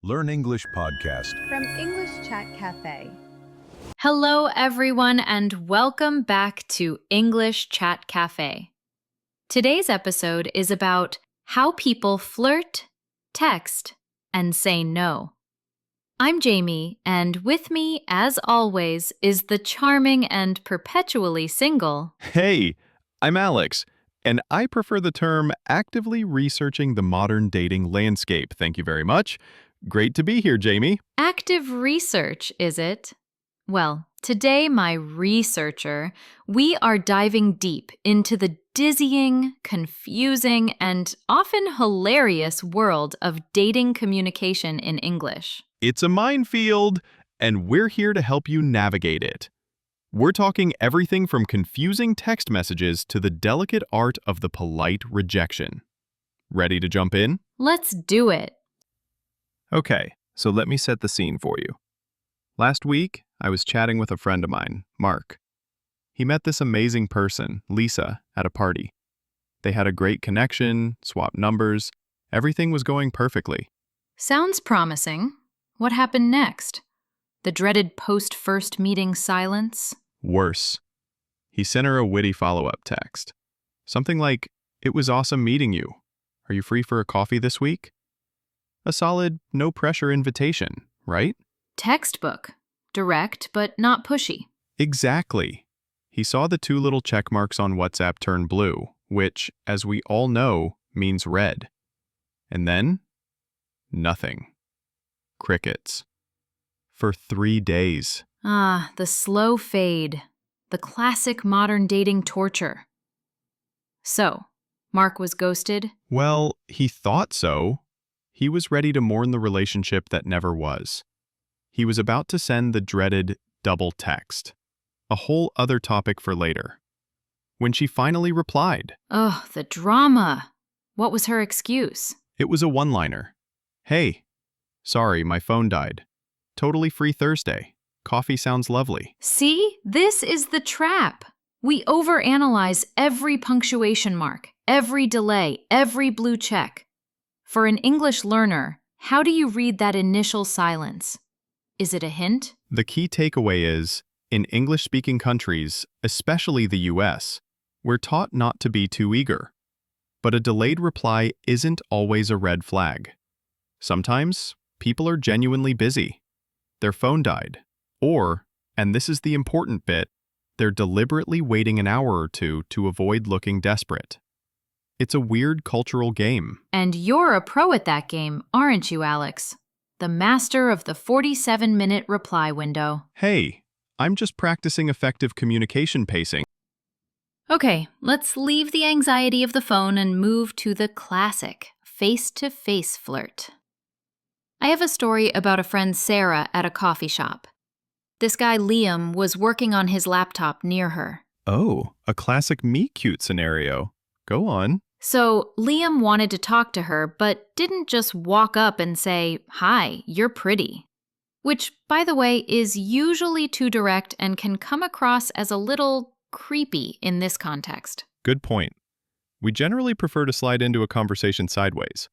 Learn English podcast. From English Chat Café. Hello, everyone, and welcome back to English Chat Café. Today's episode is about how people flirt, text, and say no. I'm Jamie, and with me, as always, is the charming and perpetually single. Hey, I'm Alex, and I prefer the term actively researching the modern dating landscape. Thank you very much. Great to be here, Jamie. Active research, is it? Well, today, my researcher, we are diving deep into the dizzying, confusing, and often hilarious world of dating communication in English. It's a minefield, and we're here to help you navigate it. We're talking everything from confusing text messages to the delicate art of the polite rejection. Ready to jump in? Let's do it. Okay, so let me set the scene for you. Last week, I was chatting with a friend of mine, Mark. He met this amazing person, Lisa, at a party. They had a great connection, swapped numbers, everything was going perfectly. Sounds promising. What happened next? The dreaded post-first meeting silence? Worse. He sent her a witty follow-up text. Something like, "It was awesome meeting you. Are you free for a coffee this week?" A solid, no-pressure invitation, right? Textbook. Direct, but not pushy. Exactly. He saw the two little check marks on WhatsApp turn blue, which, as we all know, means red. And then, nothing. Crickets. For 3 days. Ah, the slow fade. The classic modern dating torture. So, Mark was ghosted? Well, he thought so. He was ready to mourn the relationship that never was. He was about to send the dreaded double text. A whole other topic for later. When she finally replied, Oh, the drama. What was her excuse? it was a one-liner. "Hey, sorry, my phone died. Totally free Thursday. Coffee sounds lovely." See, this is the trap. We overanalyze every punctuation mark, every delay, every blue check. For an English learner, how do you read that initial silence? Is it a hint? The key takeaway is, in English-speaking countries, especially the US, we're taught not to be too eager. But a delayed reply isn't always a red flag. Sometimes, people are genuinely busy. Their phone died. Or, and this is the important bit, they're deliberately waiting an hour or two to avoid looking desperate. It's a weird cultural game. And you're a pro at that game, aren't you, Alex? The master of the 47-minute reply window. Hey, I'm just practicing effective communication pacing. Okay, let's leave the anxiety of the phone and move to the classic face-to-face flirt. I have a story about a friend Sarah at a coffee shop. This guy Liam was working on his laptop near her. Oh, a classic meet-cute scenario. Go on. So Liam wanted to talk to her, but didn't just walk up and say, "Hi, you're pretty." Which, by the way, is usually too direct and can come across as a little creepy in this context. Good point. We generally prefer to slide into a conversation sideways.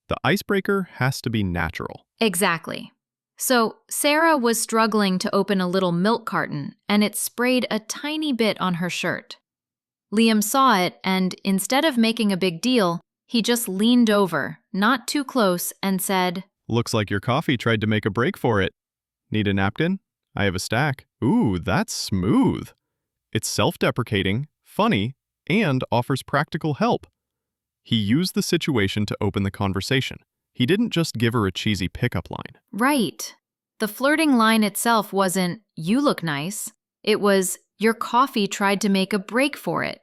The icebreaker has to be natural. Exactly. So Sarah was struggling to open a little milk carton, and it sprayed a tiny bit on her shirt. Liam saw it, and instead of making a big deal, he just leaned over, not too close, and said, "Looks like your coffee tried to make a break for it. Need a napkin? I have a stack." Ooh, that's smooth. It's self-deprecating, funny, and offers practical help. He used the situation to open the conversation. He didn't just give her a cheesy pickup line. Right. The flirting line itself wasn't, "You look nice." It was, "Your coffee tried to make a break for it."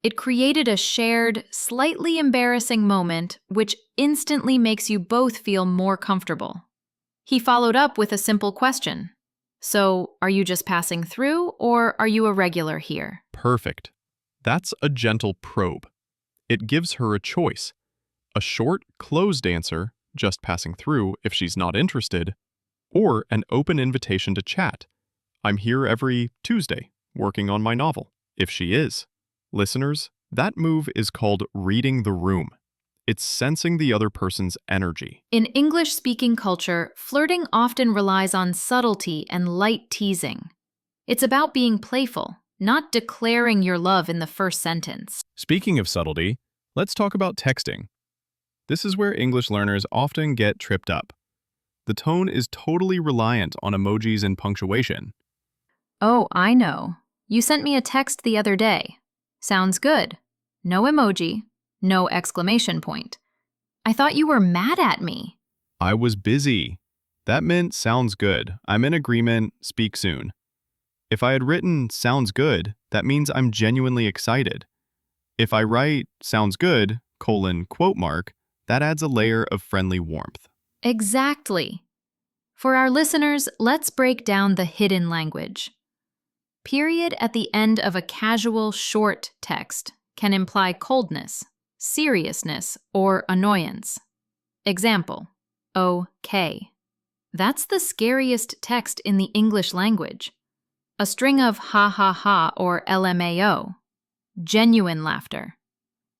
It created a shared, slightly embarrassing moment, which instantly makes you both feel more comfortable. He followed up with a simple question. So, are you just passing through, or are you a regular here? Perfect. That's a gentle probe. It gives her a choice. A short, closed answer, just passing through if she's not interested, or an open invitation to chat. I'm here every Tuesday, working on my novel, if she is. Listeners, that move is called reading the room. It's sensing the other person's energy. In English-speaking culture, flirting often relies on subtlety and light teasing. It's about being playful, not declaring your love in the first sentence. Speaking of subtlety, let's talk about texting. This is where English learners often get tripped up. The tone is totally reliant on emojis and punctuation. Oh, I know. You sent me a text the other day. Sounds good. No emoji, no exclamation point. I thought you were mad at me. I was busy. That meant sounds good. I'm in agreement, speak soon. If I had written sounds good, that means I'm genuinely excited. If I write sounds good, quote mark, that adds a layer of friendly warmth. Exactly. For our listeners, let's break down the hidden language. Period at the end of a casual, short text can imply coldness, seriousness, or annoyance. Example, okay. That's the scariest text in the English language. A string of ha ha ha or LMAO, genuine laughter.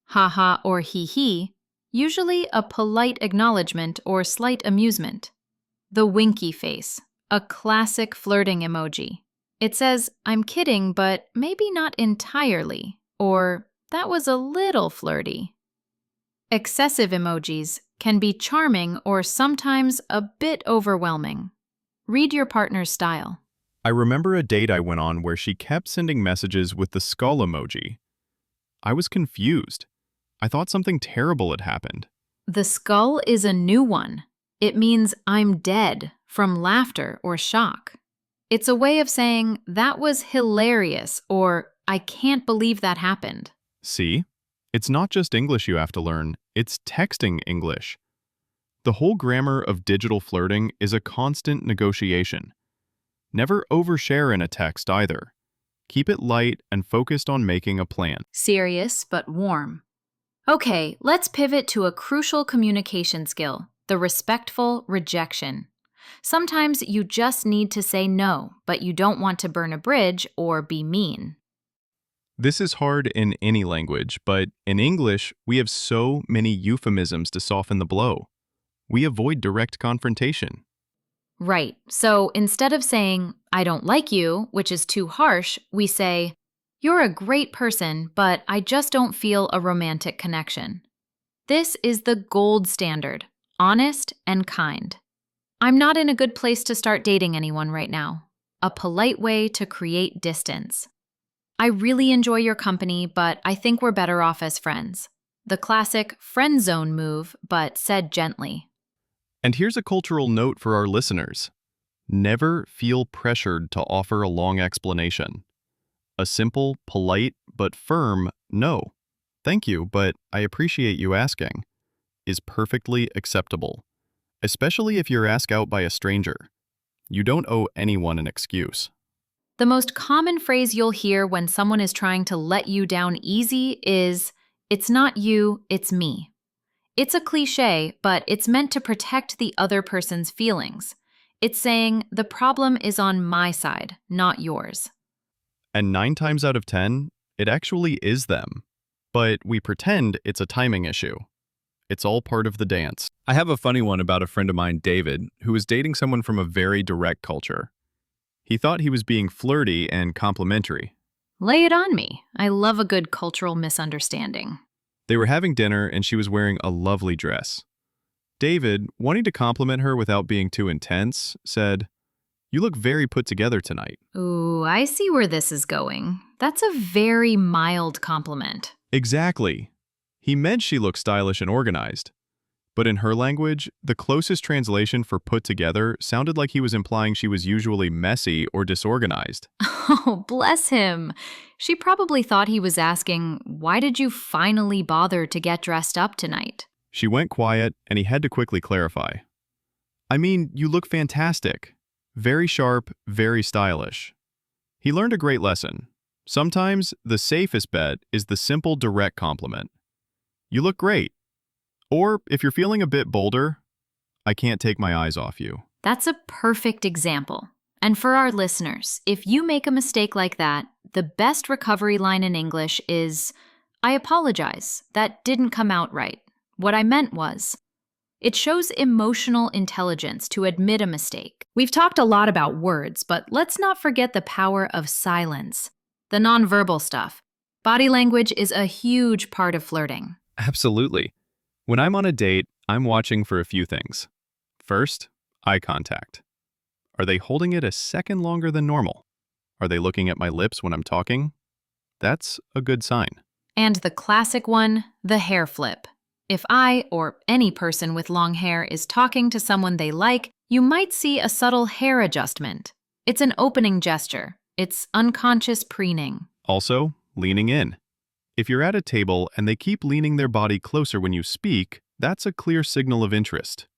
Ha ha or hee hee, usually a polite acknowledgement or slight amusement. The winky face, a classic flirting emoji. It says, I'm kidding, but maybe not entirely, or that was a little flirty. Excessive emojis can be charming or sometimes a bit overwhelming. Read your partner's style. I remember a date I went on where she kept sending messages with the skull emoji. I was confused. I thought something terrible had happened. The skull is a new one. It means I'm dead from laughter or shock. It's a way of saying that was hilarious or I can't believe that happened. See? It's not just English you have to learn, it's texting English. The whole grammar of digital flirting is a constant negotiation. Never overshare in a text either. Keep it light and focused on making a plan. Serious but warm. Okay, let's pivot to a crucial communication skill, the respectful rejection. Sometimes you just need to say no, but you don't want to burn a bridge or be mean. This is hard in any language, but in English, we have so many euphemisms to soften the blow. We avoid direct confrontation. Right, so instead of saying, I don't like you, which is too harsh, we say, you're a great person, but I just don't feel a romantic connection. This is the gold standard, honest and kind. I'm not in a good place to start dating anyone right now. A polite way to create distance. I really enjoy your company, but I think we're better off as friends. The classic friend zone move, but said gently. And here's a cultural note for our listeners. Never feel pressured to offer a long explanation. A simple, polite, but firm no, thank you, but I appreciate you asking, is perfectly acceptable, especially if you're asked out by a stranger. You don't owe anyone an excuse. The most common phrase you'll hear when someone is trying to let you down easy is, it's not you, it's me. It's a cliche, but it's meant to protect the other person's feelings. It's saying, the problem is on my side, not yours. And 9 times out of 10, it actually is them. But we pretend it's a timing issue. It's all part of the dance. I have a funny one about a friend of mine, David, who was dating someone from a very direct culture. He thought he was being flirty and complimentary. Lay it on me. I love a good cultural misunderstanding. They were having dinner and she was wearing a lovely dress. David, wanting to compliment her without being too intense, said, "You look very put together tonight." Ooh, I see where this is going. That's a very mild compliment. Exactly. He meant she looked stylish and organized. But in her language, the closest translation for put together sounded like he was implying she was usually messy or disorganized. Oh, bless him. She probably thought he was asking, why did you finally bother to get dressed up tonight? She went quiet, and he had to quickly clarify. "I mean, you look fantastic. Very sharp, very stylish." He learned a great lesson. Sometimes the safest bet is the simple, direct compliment. "You look great." Or, if you're feeling a bit bolder, "I can't take my eyes off you." That's a perfect example. And for our listeners, if you make a mistake like that, the best recovery line in English is, I apologize, that didn't come out right. What I meant was, it shows emotional intelligence to admit a mistake. We've talked a lot about words, but let's not forget the power of silence, the nonverbal stuff. Body language is a huge part of flirting. Absolutely. When I'm on a date, I'm watching for a few things. First, eye contact. Are they holding it a second longer than normal? Are they looking at my lips when I'm talking? That's a good sign. And the classic one, the hair flip. If I, or any person with long hair, is talking to someone they like, you might see a subtle hair adjustment. It's an opening gesture. It's unconscious preening. Also, leaning in. If you're at a table and they keep leaning their body closer when you speak, that's a clear signal of interest,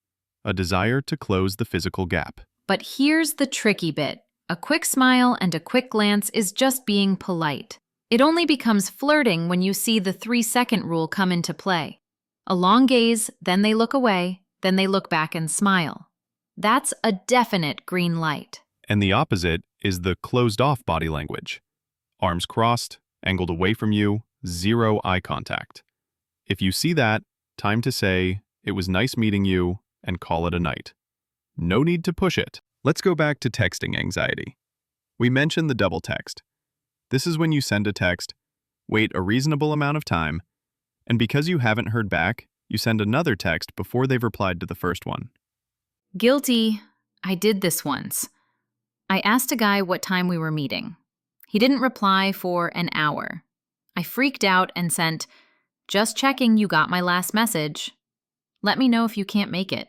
a desire to close the physical gap. But here's the tricky bit. A quick smile and a quick glance is just being polite. It only becomes flirting when you see the 3-second rule come into play. A long gaze, then they look away, then they look back and smile. That's a definite green light. And the opposite is the closed-off body language. Arms crossed, angled away from you, zero eye contact. If you see that, time to say, "It was nice meeting you," and call it a night. No need to push it. Let's go back to texting anxiety. We mentioned the double text. This is when you send a text, wait a reasonable amount of time, and because you haven't heard back, you send another text before they've replied to the first one. Guilty. I did this once. I asked a guy what time we were meeting. He didn't reply for an hour. I freaked out and sent, "Just checking you got my last message. Let me know if you can't make it."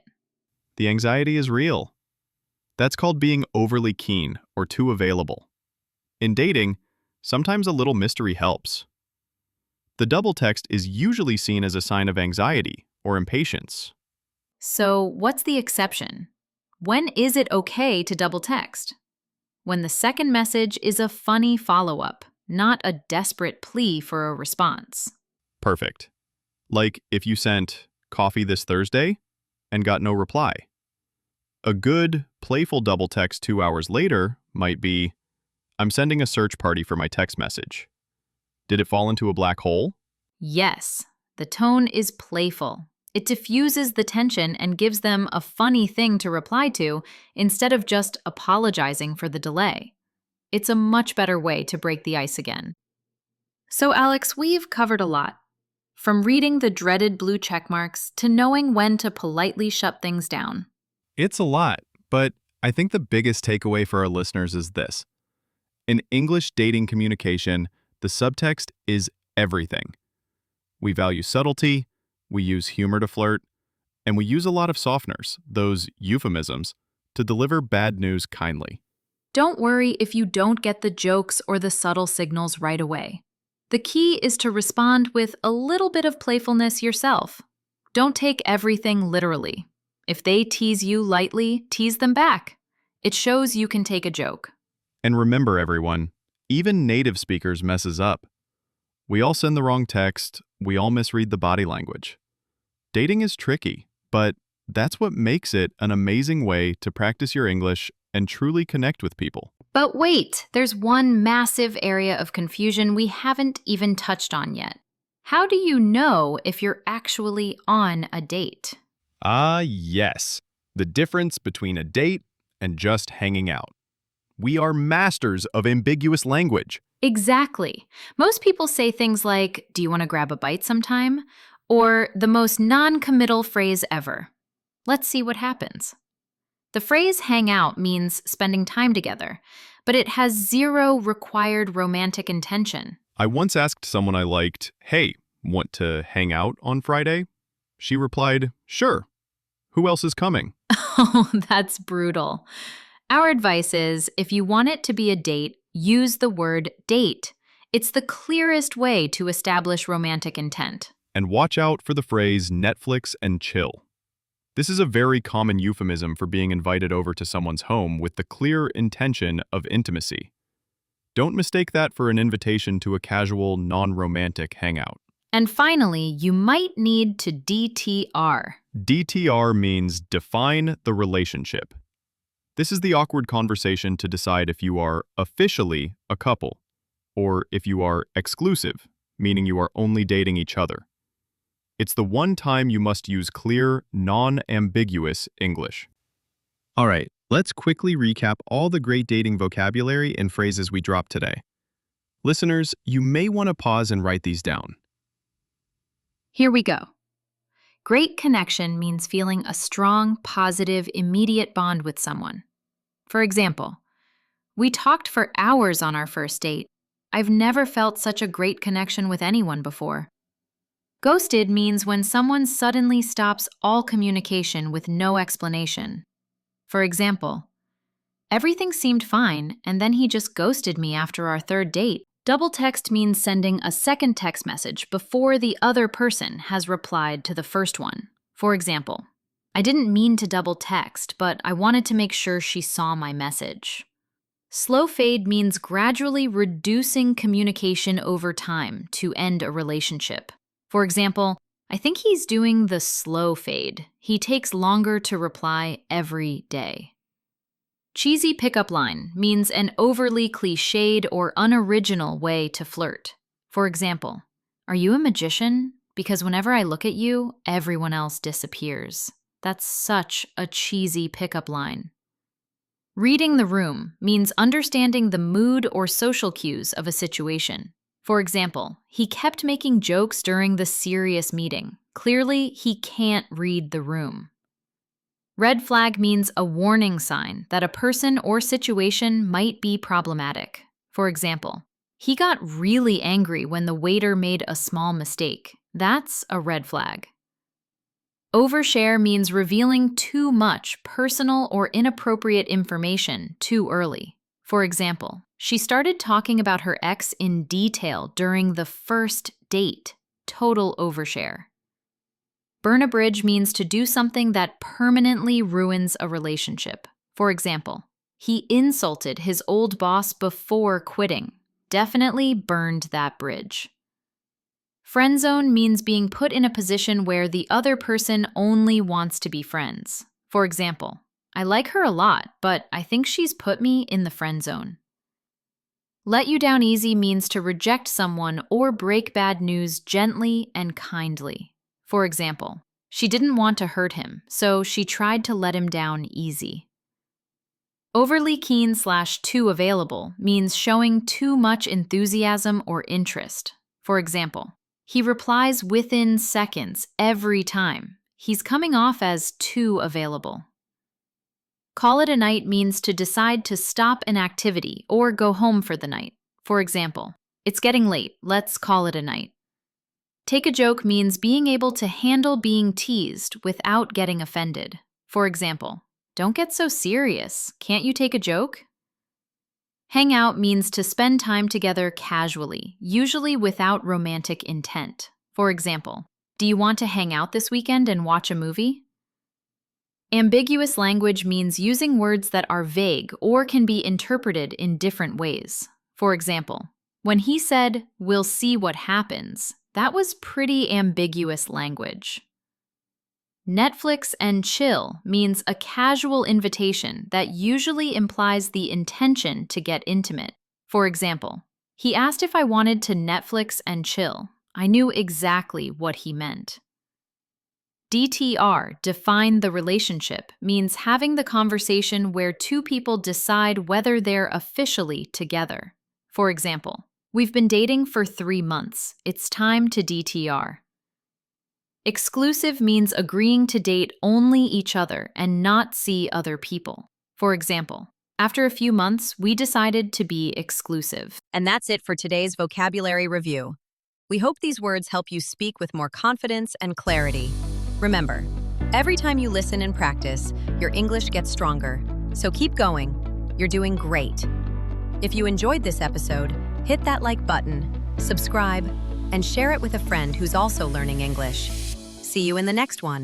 The anxiety is real. That's called being overly keen or too available. In dating, sometimes a little mystery helps. The double text is usually seen as a sign of anxiety or impatience. So, what's the exception? When is it okay to double text? When the second message is a funny follow-up, not a desperate plea for a response. Perfect. Like if you sent "coffee this Thursday" and got no reply. A good, playful double text 2 hours later might be, "I'm sending a search party for my text message. Did it fall into a black hole?" Yes, the tone is playful. It diffuses the tension and gives them a funny thing to reply to instead of just apologizing for the delay. It's a much better way to break the ice again. So, Alex, we've covered a lot. From reading the dreaded blue checkmarks to knowing when to politely shut things down. It's a lot, but I think the biggest takeaway for our listeners is this. In English dating communication, the subtext is everything. We value subtlety, we use humor to flirt, and we use a lot of softeners, those euphemisms, to deliver bad news kindly. Don't worry if you don't get the jokes or the subtle signals right away. The key is to respond with a little bit of playfulness yourself. Don't take everything literally. If they tease you lightly, tease them back. It shows you can take a joke. And remember, everyone, even native speakers messes up. We all send the wrong text, we all misread the body language. Dating is tricky, but that's what makes it an amazing way to practice your English and truly connect with people. But wait, there's one massive area of confusion we haven't even touched on yet. How do you know if you're actually on a date? Yes. The difference between a date and just hanging out. We are masters of ambiguous language. Exactly. Most people say things like, "Do you want to grab a bite sometime?" Or the most non-committal phrase ever. Let's see what happens. The phrase hang out means spending time together, but it has zero required romantic intention. I once asked someone I liked, "Hey, want to hang out on Friday?" She replied, "Sure. Who else is coming?" Oh, that's brutal. Our advice is, if you want it to be a date, use the word date. It's the clearest way to establish romantic intent. And watch out for the phrase Netflix and chill. This is a very common euphemism for being invited over to someone's home with the clear intention of intimacy. Don't mistake that for an invitation to a casual, non-romantic hangout. And finally, you might need to DTR. DTR means define the relationship. This is the awkward conversation to decide if you are officially a couple, or if you are exclusive, meaning you are only dating each other. It's the one time you must use clear, non-ambiguous English. All right, let's quickly recap all the great dating vocabulary and phrases we dropped today. Listeners, you may want to pause and write these down. Here we go. Great connection means feeling a strong, positive, immediate bond with someone. For example, we talked for hours on our first date. I've never felt such a great connection with anyone before. Ghosted means when someone suddenly stops all communication with no explanation. For example, everything seemed fine, and then he just ghosted me after our third date. Double text means sending a second text message before the other person has replied to the first one. For example, I didn't mean to double text, but I wanted to make sure she saw my message. Slow fade means gradually reducing communication over time to end a relationship. For example, I think he's doing the slow fade. He takes longer to reply every day. Cheesy pickup line means an overly cliched or unoriginal way to flirt. For example, are you a magician? Because whenever I look at you, everyone else disappears. That's such a cheesy pickup line. Reading the room means understanding the mood or social cues of a situation. For example, he kept making jokes during the serious meeting. Clearly, he can't read the room. Red flag means a warning sign that a person or situation might be problematic. For example, he got really angry when the waiter made a small mistake. That's a red flag. Overshare means revealing too much personal or inappropriate information too early. For example, she started talking about her ex in detail during the first date. Total overshare. Burn a bridge means to do something that permanently ruins a relationship. For example, he insulted his old boss before quitting. Definitely burned that bridge. Friend zone means being put in a position where the other person only wants to be friends. For example, I like her a lot, but I think she's put me in the friend zone. Let you down easy means to reject someone or break bad news gently and kindly. For example, she didn't want to hurt him, so she tried to let him down easy. Overly keen / too available means showing too much enthusiasm or interest. For example, he replies within seconds every time. He's coming off as too available. Call it a night means to decide to stop an activity or go home for the night. For example, it's getting late, let's call it a night. Take a joke means being able to handle being teased without getting offended. For example, don't get so serious. Can't you take a joke? Hang out means to spend time together casually, usually without romantic intent. For example, do you want to hang out this weekend and watch a movie? Ambiguous language means using words that are vague or can be interpreted in different ways. For example, when he said, "We'll see what happens," that was pretty ambiguous language. Netflix and chill means a casual invitation that usually implies the intention to get intimate. For example, he asked if I wanted to Netflix and chill. I knew exactly what he meant. DTR, define the relationship, means having the conversation where two people decide whether they're officially together. For example, we've been dating for 3 months. It's time to DTR. Exclusive means agreeing to date only each other and not see other people. For example, after a few months, we decided to be exclusive. And that's it for today's vocabulary review. We hope these words help you speak with more confidence and clarity. Remember, every time you listen and practice, your English gets stronger. So keep going. You're doing great. If you enjoyed this episode, hit that like button, subscribe, and share it with a friend who's also learning English. See you in the next one.